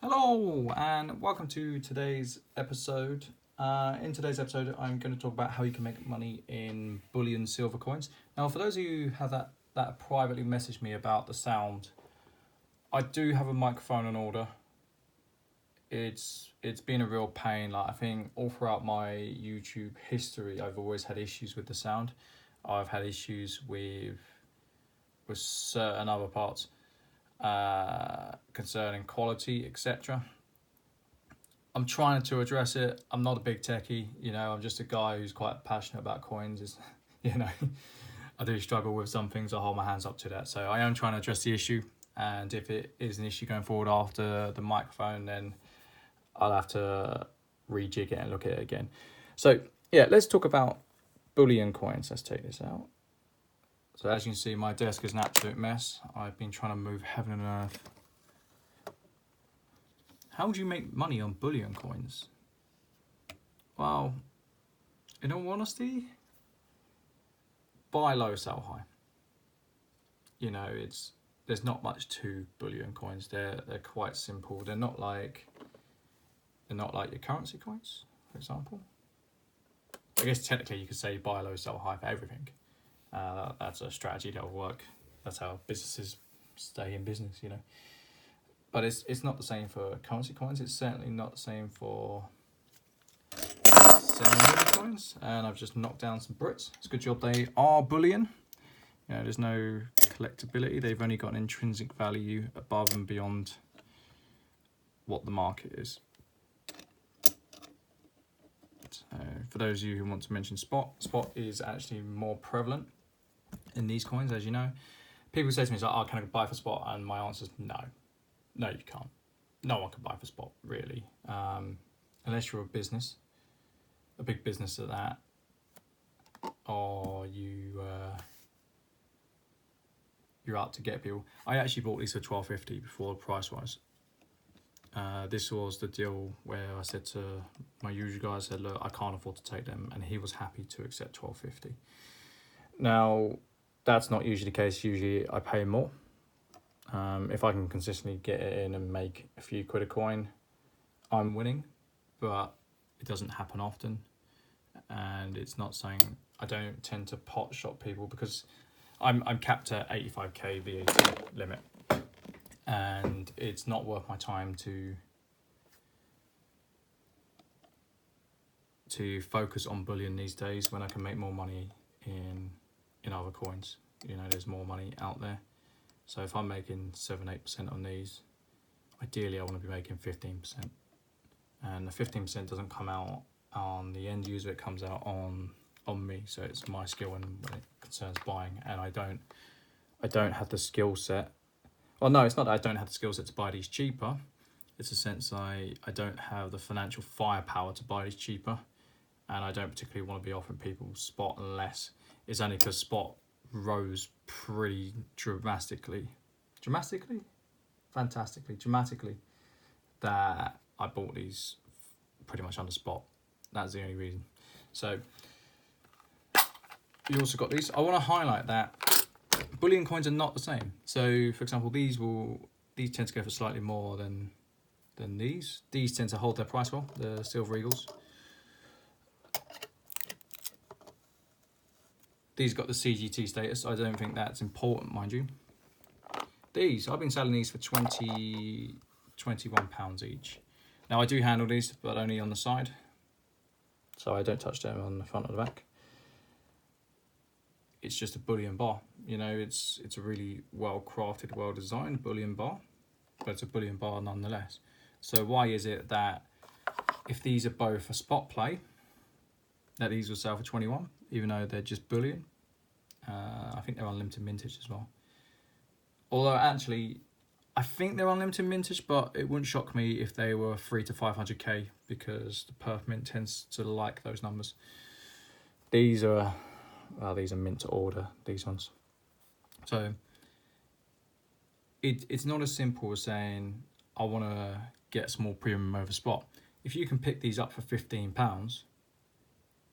Hello and welcome to today's episode. In today's episode, I'm going to talk about how you can make money in bullion silver coins. Now, for those of you who have that privately messaged me about the sound, I do have a microphone on order. It's been a real pain. Like I think all throughout my YouTube history, I've always had issues with the sound. I've had issues with certain other parts concerning quality, etc. I'm trying to address it. I'm not a big techie, I'm just a guy who's quite passionate about coins. I do struggle with some things. I hold my hands up to that. So I am trying to address the issue. And if it is an issue going forward after the microphone, then I'll have to rejig it and look at it again. So yeah, let's talk about bullion coins. Let's take this out. So as you can see, my desk is an absolute mess. I've been trying to move heaven and earth. How would you make money on bullion coins? Well, in all honesty, buy low, sell high. There's not much to bullion coins. They're quite simple. They're not like your currency coins, for example. I guess technically you could say buy low, sell high for everything. That's a strategy that will work. That's how businesses stay in business, But it's not the same for currency coins. It's certainly not the same for semi coins. And I've just knocked down some Brits. It's a good job they are bullion. There's no collectability. They've only got an intrinsic value above and beyond what the market is. For those of you who want to mention spot is actually more prevalent in these coins, as you know. People say to me, can I buy for spot? And my answer is no. No, you can't. No one can buy for spot, really. Unless you're a business, a big business at that, or you're out to get people. I actually bought these for $12.50 before the price rise. This was the deal where I said to my usual guy, I said, look, I can't afford to take them, and he was happy to accept $12.50. Now, that's not usually the case. Usually I pay more. If I can consistently get it in and make a few quid a coin, I'm winning, but it doesn't happen often. And it's not saying I don't tend to pot shop people because I'm capped at 85k VAT limit, and it's not worth my time to focus on bullion these days when I can make more money in other coins. There's more money out there. So if I'm making 7-8% on these, ideally I want to be making 15%. And the 15% doesn't come out on the end user, it comes out on me. So it's my skill when it concerns buying, and I don't have the skill set. Well, no, it's not that I don't have the skill set to buy these cheaper. It's a sense I don't have the financial firepower to buy these cheaper, and I don't particularly want to be offering people spot unless it's only because spot rose pretty dramatically, that I bought these pretty much under spot. That's the only reason. So you also got these. I want to highlight that bullion coins are not the same. So for example, these tend to go for slightly more than these. These tend to hold their price well, the Silver Eagles. These got the CGT status. I don't think that's important, mind you. These, I've been selling these for £21 each. Now I do handle these, but only on the side. So I don't touch them on the front or the back. It's just a bullion bar. It's a really well crafted, well designed bullion bar, but it's a bullion bar nonetheless. So why is it that if these are both a spot play, that these will sell for 21, even though they're just bullion? I think they're unlimited mintage as well. Although actually, I think they're unlimited mintage, but it wouldn't shock me if they were 3 to 500k because the perf mint tends to like those numbers. These are mint to order, these ones. So it's not as simple as saying I want to get a small premium over spot. If you can pick these up for £15,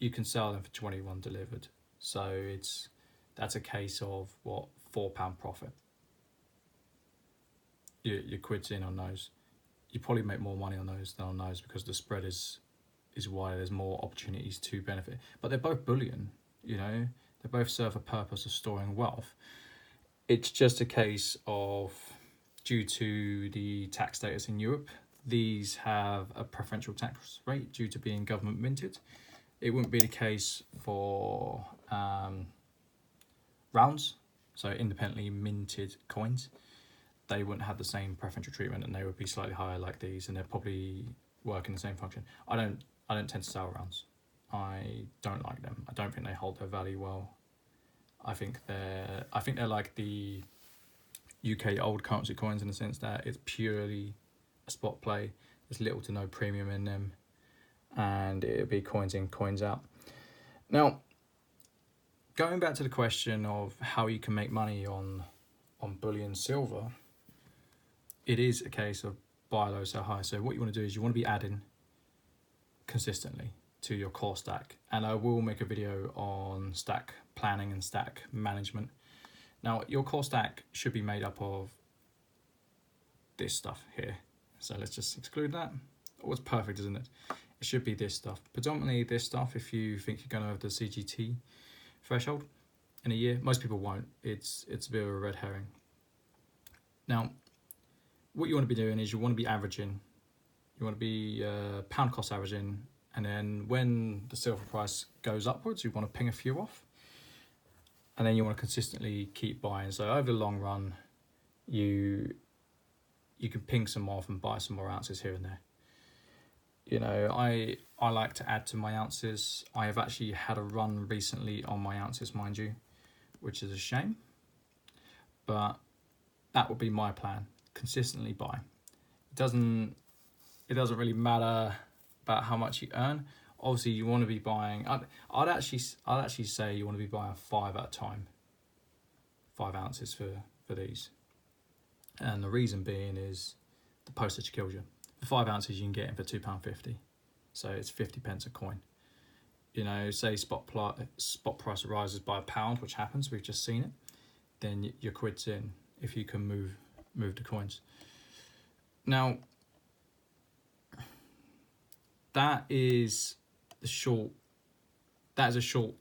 you can sell them for 21 delivered. So that's a case of £4 profit. Your quid's in on those. you probably make more money on those than on those, because the spread is why there's more opportunities to benefit. But they're both bullion, you know, they both serve a purpose of storing wealth. It's just a case of, due to the tax status in Europe, these have a preferential tax rate due to being government minted. It wouldn't be the case for rounds, so independently minted coins. They wouldn't have the same preferential treatment, and they would be slightly higher like these, and they're probably working the same function. I don't tend to sell rounds. I don't like them. I don't think they hold their value well. I think they're like the UK old currency coins, in the sense that it's purely a spot play. There's little to no premium in them, and it'll be coins in, coins out. Now, going back to the question of how you can make money on bullion silver, it is a case of buy low, sell high. So what you want to do is you want to be adding consistently to your core stack, and I will make a video on stack planning and stack management. Now, your core stack should be made up of this stuff here. So let's just exclude that. Oh, it's perfect, isn't it? It should be this stuff, predominantly this stuff. If you think you're going to have the CGT threshold in a year, most people won't. It's a bit of a red herring. Now, what you want to be doing is you want to be averaging. You want to be pound cost averaging, and then when the silver price goes upwards, you want to ping a few off, and then you want to consistently keep buying. So over the long run, you can ping some off and buy some more ounces here and there. You know, I like to add to my ounces. I have actually had a run recently on my ounces, mind you, which is a shame, but that would be my plan. Consistently buy. It doesn't really matter about how much you earn. Obviously, you want to be buying. I'd actually say you want to be buying 5 at a time, 5 ounces for these, and the reason being is the postage kills you. For 5 ounces, you can get it for £2.50, so it's 50 pence a coin. You know, say spot price rises by £1, which happens. We've just seen it. Then your quid's in if you can move the coins. Now, that is a short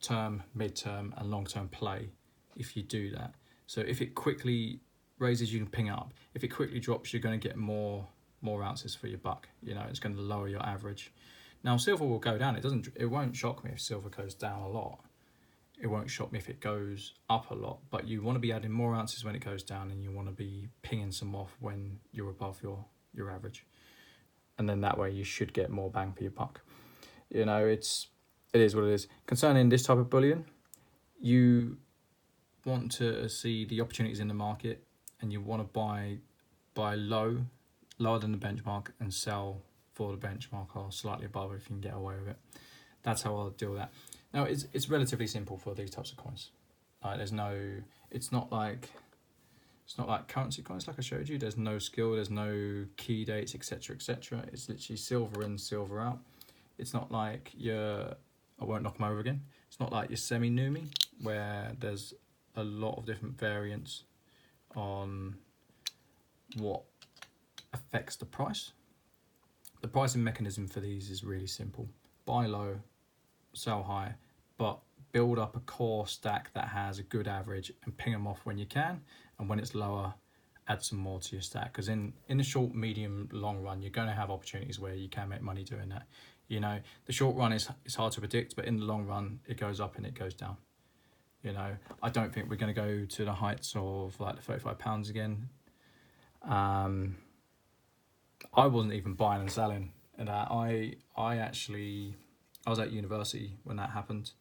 term, mid-term and long-term play if you do that. So if it quickly raises, you can ping up. If it quickly drops, you're going to get more ounces for your buck. You know, it's going to lower your average. Now, silver will go down. It won't shock me if silver goes down a lot. It won't shock me if it goes up a lot, but you want to be adding more ounces when it goes down, and you want to be pinging some off when you're above your average. And then that way you should get more bang for your buck. You know, it is what it is. Concerning this type of bullion, you want to see the opportunities in the market, and you want to buy lower than the benchmark, and sell for the benchmark or slightly above if you can get away with it. That's how I'll deal with that. Now, it's relatively simple for these types of coins. It's not like currency coins like I showed you. There's no skill, there's no key dates, etc., etc. It's literally silver in, silver out. It's not like I won't knock them over again. It's not like your semi-numi, where there's a lot of different variants on what affects the price. The pricing mechanism for these is really simple. Buy low, sell high, but build up a core stack that has a good average, and ping them off when you can, and when it's lower, add some more to your stack. Because in the short, medium, long run, you're going to have opportunities where you can make money doing that. You know, the short run is hard to predict, but in the long run, it goes up and it goes down. You know, I don't think we're going to go to the heights of like the £35 again. I wasn't even buying and selling, and I was at university when that happened,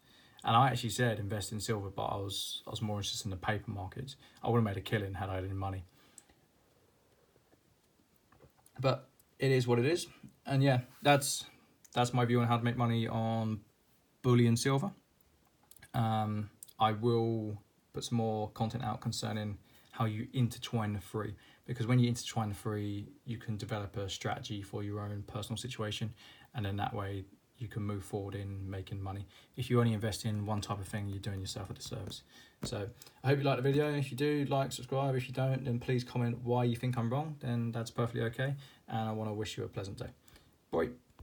and I actually said invest in silver, but I was more interested in the paper markets. I would have made a killing had I had any money. But it is what it is, and yeah, that's my view on how to make money on bullion silver. I will put some more content out concerning how you intertwine the three, because when you intertwine the three, you can develop a strategy for your own personal situation, and then that way you can move forward in making money. If you only invest in one type of thing, you're doing yourself a disservice. So I hope you like the video. If you do, like, subscribe. If you don't, then please comment why you think I'm wrong. Then that's perfectly okay. And I want to wish you a pleasant day. Bye.